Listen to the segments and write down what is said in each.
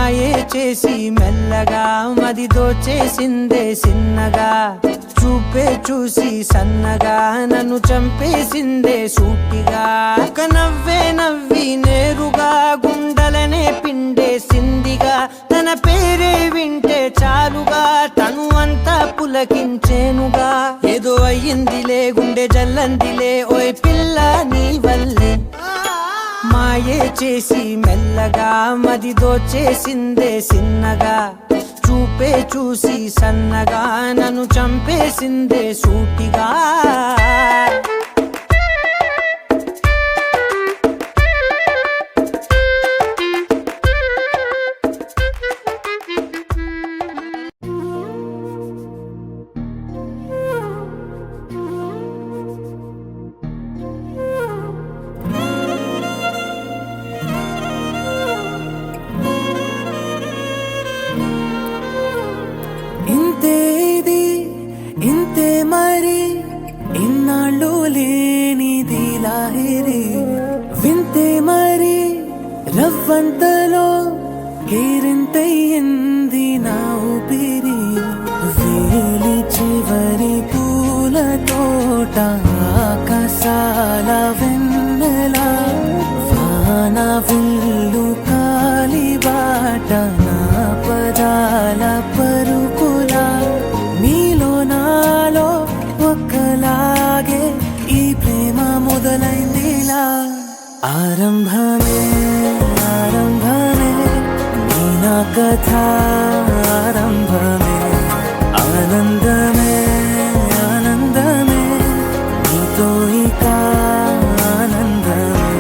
మాయే చేసి మెల్లగా మది దోచేసిందే సిన్నగా చూపే చూసి సన్నగా నన్ను చంపేసిందే సూటిగా ఒక నవ్వే నవ్వి నేరుగా గుండెలనే పిండేసిందిగా తన పేరే వింటే చాలుగా తను అంతా పులకించేనుగా ఏదో అయ్యిందిలే గుండె జల్లందిలే ఓయ్ పిల్ల నీ వల్లే మాయే చేసి మెల్లగా మది దోచేసిందే సిన్నగా చూపే చూసి సన్నగా నన్ను చంపేసిందే సూటిగా ఇంతే మరి ఇన్నాళ్ళు లేనిది లాహిరి వింతే మరి రవ్వంతలో కేరింతయ్యింది నా ఊపిరి వేలి చివరి పూల తోట ఆకాశాల వెన్నెల వాన విల్లు కాలిబాట నా పదాల పరుపులా నీలో నాలో ఒక్కలాగే ఈ ప్రేమ మొదలైందిలా ఆరంభమే ఆరంభమే నీ నా కథ ఆరంభమే ఆనందమే ఆనందమే నీతో ఇక ఆనందమే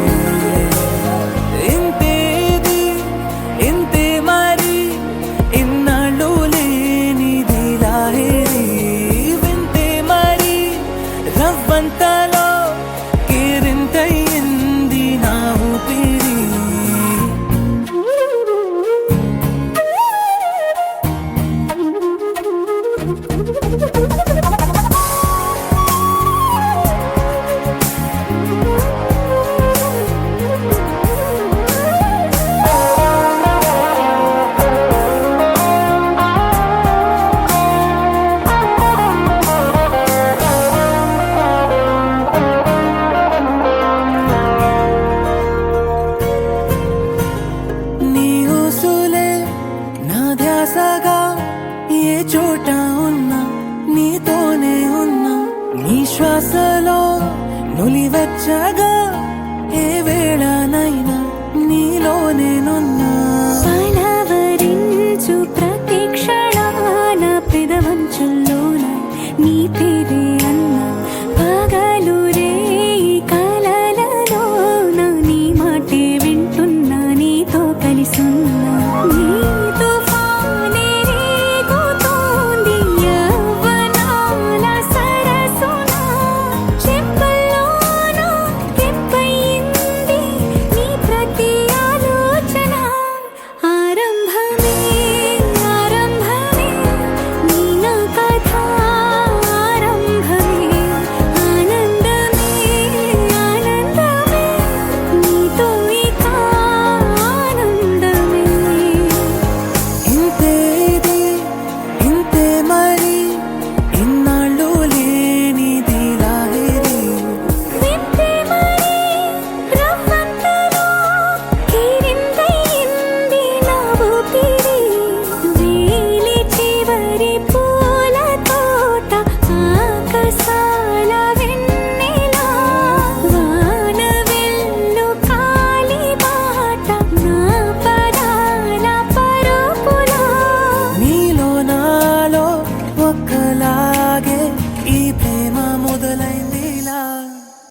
ఇంతేది ఇంతే మరి ఇన్నాళ్ళు లేనిది లాహిరి వింతే మరి రవ్వంతలో కేరింతయ్యింది నా ఊపిరి ఏ చోట ఉన్నా నీతోనే ఉన్నా నీ శ్వాసలో నులివెచ్చగా ఏ వేళనైనా నీలో నేనున్నా